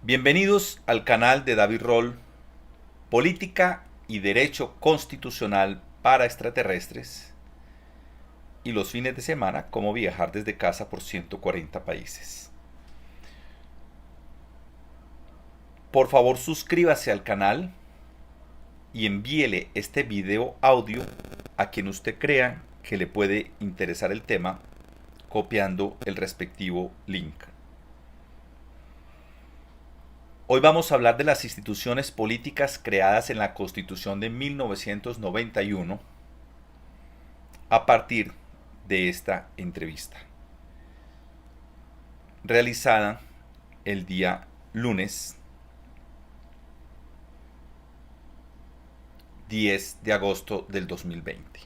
Bienvenidos al canal de David Roll, Política y Derecho Constitucional para Extraterrestres, y los fines de semana, cómo viajar desde casa por 140 países. Por favor, suscríbase al canal y envíele este video audio a quien usted crea que le puede interesar el tema, copiando el respectivo link. Hoy vamos a hablar de las instituciones políticas creadas en la Constitución de 1991 a partir de esta entrevista, realizada el día lunes 10 de agosto del 2020.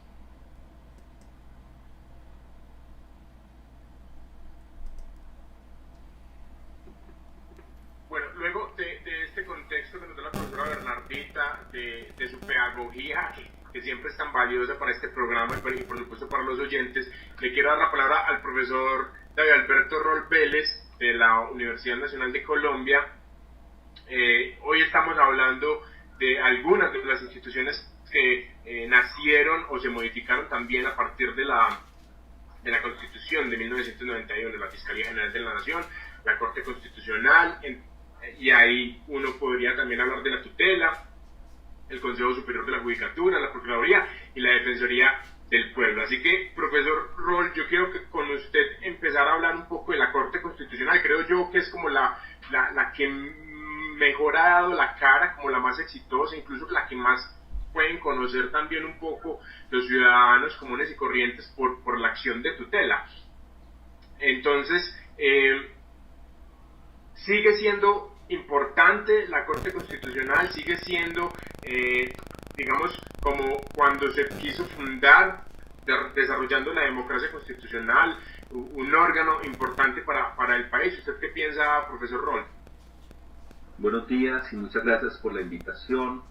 Bueno, luego de este contexto que nos da la profesora Bernardita, de su pedagogía, que siempre es tan valiosa para este programa y por supuesto para los oyentes, le quiero dar la palabra al profesor David Alberto Roll Vélez de la Universidad Nacional de Colombia. Hoy estamos hablando de algunas de las instituciones que nacieron o se modificaron también a partir de la Constitución de 1991, la Fiscalía General de la Nación, la Corte Constitucional, y ahí uno podría también hablar de la tutela, el Consejo Superior de la Judicatura, la Procuraduría y la Defensoría del Pueblo. Así que, profesor Roll, yo quiero que con usted empezar a hablar un poco de la Corte Constitucional. Creo yo que es como la que mejor ha dado la cara, como la más exitosa, incluso la que más pueden conocer también un poco los ciudadanos comunes y corrientes por la acción de tutela. Entonces, sigue siendo importante la Corte Constitucional, sigue siendo, digamos, como cuando se quiso fundar, desarrollando la democracia constitucional, un órgano importante para el país. ¿Usted qué piensa, profesor Roll? Buenos días y muchas gracias por la invitación.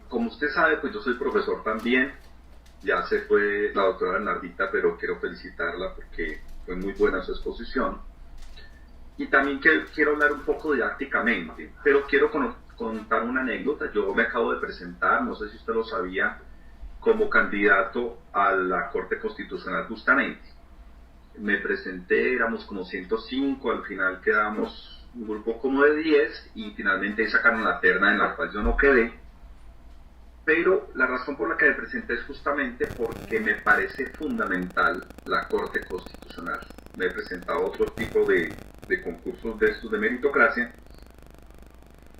Como usted sabe, pues yo soy profesor también. Ya se fue la doctora Bernardita, pero quiero felicitarla porque fue muy buena su exposición. Y también quiero hablar un poco didácticamente, pero quiero contar una anécdota. Yo me acabo de presentar, no sé si usted lo sabía, como candidato a la Corte Constitucional justamente. Me presenté, éramos como 105, al final quedamos un grupo como de 10 y finalmente sacaron la terna en la cual yo no quedé. Pero la razón por la que me presenté es justamente porque me parece fundamental la Corte Constitucional. Me he presentado a otro tipo de concursos de estos de meritocracia,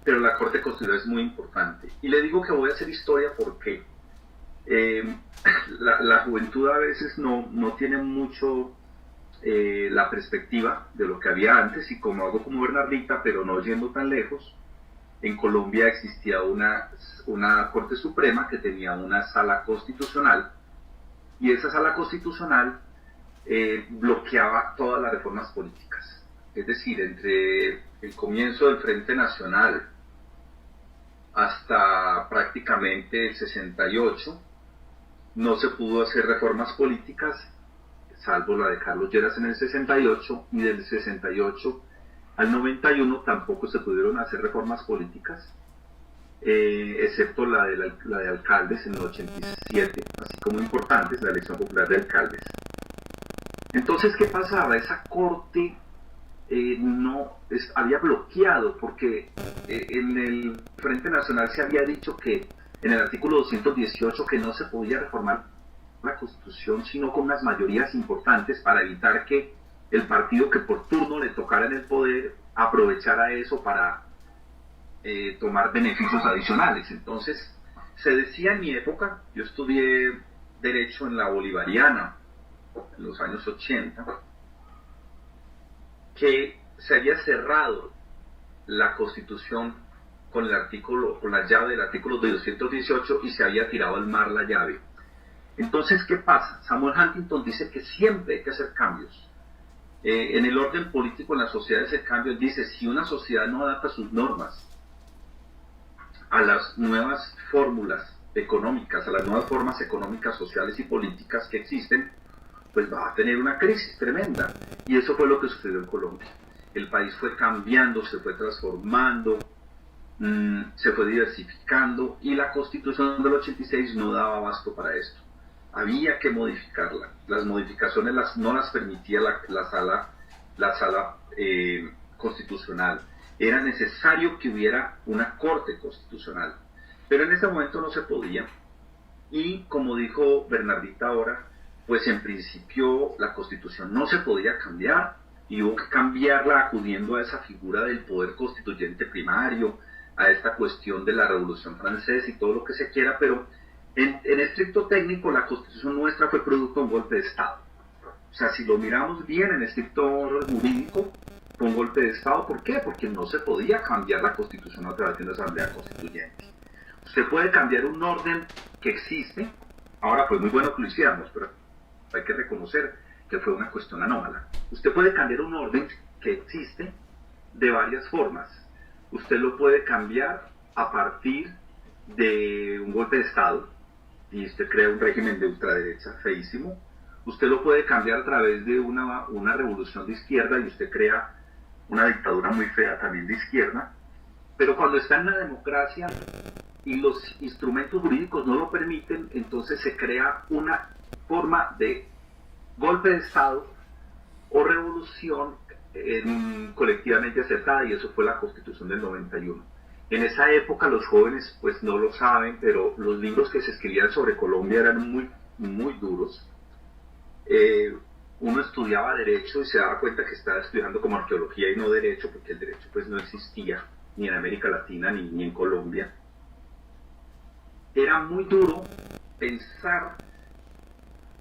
pero la Corte Constitucional es muy importante. Y le digo que voy a hacer historia porque la juventud a veces no tiene mucho la perspectiva de lo que había antes, y como hago como Bernardita, pero no yendo tan lejos, en Colombia existía una Corte Suprema que tenía una sala constitucional, y esa sala constitucional bloqueaba todas las reformas políticas. Es decir, entre el comienzo del Frente Nacional hasta prácticamente el 68, no se pudo hacer reformas políticas, salvo la de Carlos Lleras en el 68, y del 68 al 91 tampoco se pudieron hacer reformas políticas, excepto la de alcaldes en el 87, así como importantes, la elección popular de alcaldes. Entonces, ¿qué pasaba? Esa corte había bloqueado, porque en el Frente Nacional se había dicho que en el artículo 218 que no se podía reformar la Constitución sino con unas mayorías importantes, para evitar que el partido que por turno le tocara en el poder aprovechara eso para tomar beneficios adicionales. Entonces se decía en mi época, yo estudié Derecho en la Bolivariana en los años 80, que se había cerrado la Constitución con la llave del artículo 218, y se había tirado al mar la llave. Entonces, ¿qué pasa? Samuel Huntington dice que siempre hay que hacer cambios. En el orden político, en las sociedades, el cambio, dice, si una sociedad no adapta sus normas a las nuevas fórmulas económicas, a las nuevas formas económicas, sociales y políticas que existen, pues va a tener una crisis tremenda. Y eso fue lo que sucedió en Colombia. el país fue cambiando, se fue transformando, se fue diversificando y la Constitución del 86 no daba abasto para esto. Había que modificarla. Las modificaciones no las permitía la sala constitucional. Era necesario que hubiera una corte constitucional, pero en ese momento no se podía. Y como dijo Bernardita ahora, pues en principio la Constitución no se podía cambiar y hubo que cambiarla acudiendo a esa figura del poder constituyente primario, a esta cuestión de la Revolución Francesa y todo lo que se quiera, pero en estricto técnico la Constitución nuestra fue producto de un golpe de Estado. O sea, si lo miramos bien en estricto jurídico, fue un golpe de Estado. ¿Por qué? Porque no se podía cambiar la Constitución a través de una asamblea constituyente. Usted puede cambiar un orden que existe, ahora pues muy bueno que lo hiciéramos, pero hay que reconocer que fue una cuestión anómala. Usted puede cambiar un orden que existe de varias formas. Usted lo puede cambiar a partir de un golpe de Estado, y usted crea un régimen de ultraderecha feísimo. Usted lo puede cambiar a través de una revolución de izquierda y usted crea una dictadura muy fea también de izquierda. Pero cuando está en la democracia y los instrumentos jurídicos no lo permiten, entonces se crea una forma de golpe de Estado o revolución colectivamente aceptada, y eso fue la Constitución del 91. En esa época los jóvenes pues no lo saben, pero los libros que se escribían sobre Colombia eran muy, muy duros. Uno estudiaba derecho y se daba cuenta que estaba estudiando como arqueología y no derecho, porque el derecho pues no existía ni en América Latina ni en Colombia. Era muy duro pensar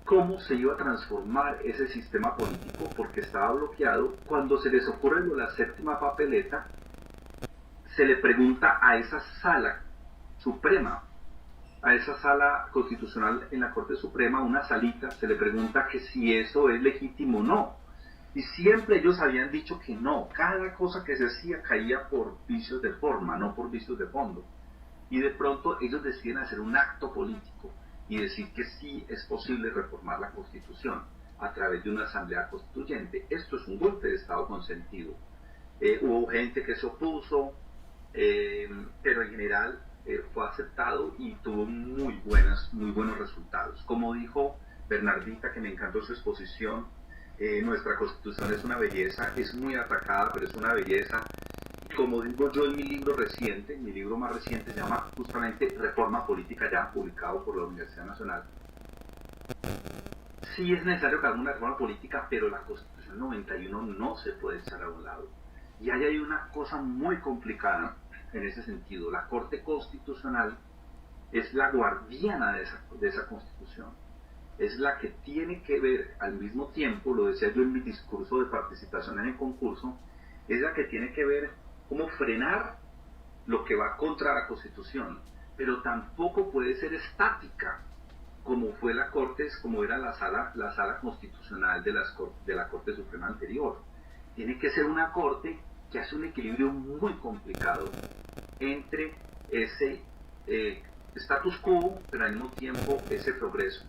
cómo se iba a transformar ese sistema político porque estaba bloqueado. Cuando se les ocurre la séptima papeleta, se le pregunta a esa sala suprema, a esa sala constitucional en la Corte Suprema, una salita, se le pregunta que si eso es legítimo o no. Y siempre ellos habían dicho que no, cada cosa que se hacía caía por vicios de forma, no por vicios de fondo. Y de pronto ellos deciden hacer un acto político y decir que sí es posible reformar la Constitución a través de una asamblea constituyente. Esto es un golpe de Estado consentido. Hubo gente que se opuso, pero en general fue aceptado y tuvo muy buenos resultados. Como dijo Bernardita, que me encantó su exposición, nuestra Constitución es una belleza, es muy atacada, pero es una belleza. Como digo yo en mi libro reciente, mi libro más reciente se llama justamente Reforma Política, ya publicado por la Universidad Nacional. Sí es necesario que haga una reforma política, pero la Constitución 91 no se puede echar a un lado. Y ahí hay una cosa muy complicada en ese sentido. La Corte Constitucional es la guardiana de esa Constitución. Es la que tiene que ver al mismo tiempo, lo decía yo en mi discurso de participación en el concurso, es la que tiene que ver cómo frenar lo que va contra la Constitución, pero tampoco puede ser estática, como fue la Corte, como era la sala constitucional de la Corte Suprema anterior. Tiene que ser una Corte que hace un equilibrio muy complicado entre ese status quo, pero al mismo tiempo ese progreso.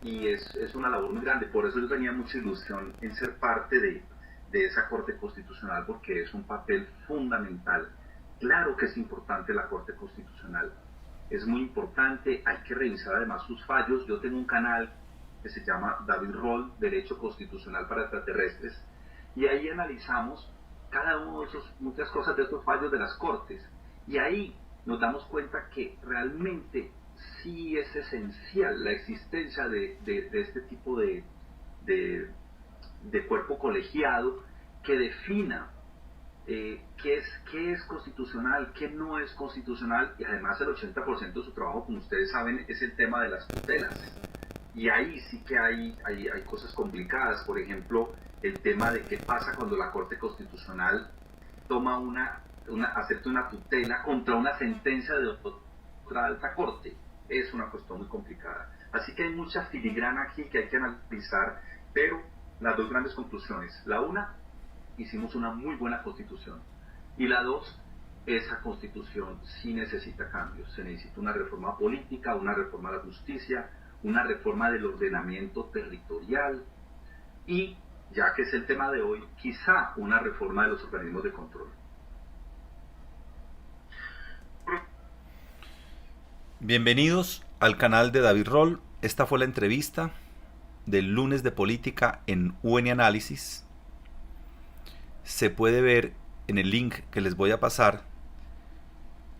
Y es una labor muy grande, por eso yo tenía mucha ilusión en ser parte de esa Corte Constitucional, porque es un papel fundamental. Claro que es importante la Corte Constitucional, es muy importante, hay que revisar además sus fallos. Yo tengo un canal que se llama David Roll, Derecho Constitucional para Extraterrestres, y ahí analizamos cada uno de muchas cosas de estos fallos de las Cortes, y ahí nos damos cuenta que realmente sí es esencial la existencia de este tipo de cuerpo colegiado que defina qué es constitucional, qué no es constitucional, y además el 80% de su trabajo, como ustedes saben, es el tema de las tutelas. Y ahí sí que hay cosas complicadas, por ejemplo, el tema de qué pasa cuando la Corte Constitucional toma acepta una tutela contra una sentencia de otra alta corte. Es una cuestión muy complicada. Así que hay mucha filigrana aquí que hay que analizar, pero las dos grandes conclusiones: la una, hicimos una muy buena Constitución, y la dos, esa Constitución sí necesita cambios. Se necesita una reforma política, una reforma de la justicia, una reforma del ordenamiento territorial, y ya que es el tema de hoy, quizá una reforma de los organismos de control. Bienvenidos al canal de David Roll. Esta fue la entrevista del lunes de política en UN Análisis. Se puede ver en el link que les voy a pasar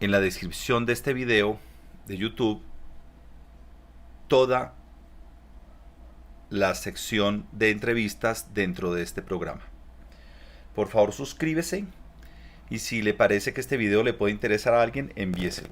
en la descripción de este video de YouTube toda la sección de entrevistas dentro de este programa. Por favor, suscríbese y si le parece que este video le puede interesar a alguien, envíeselo.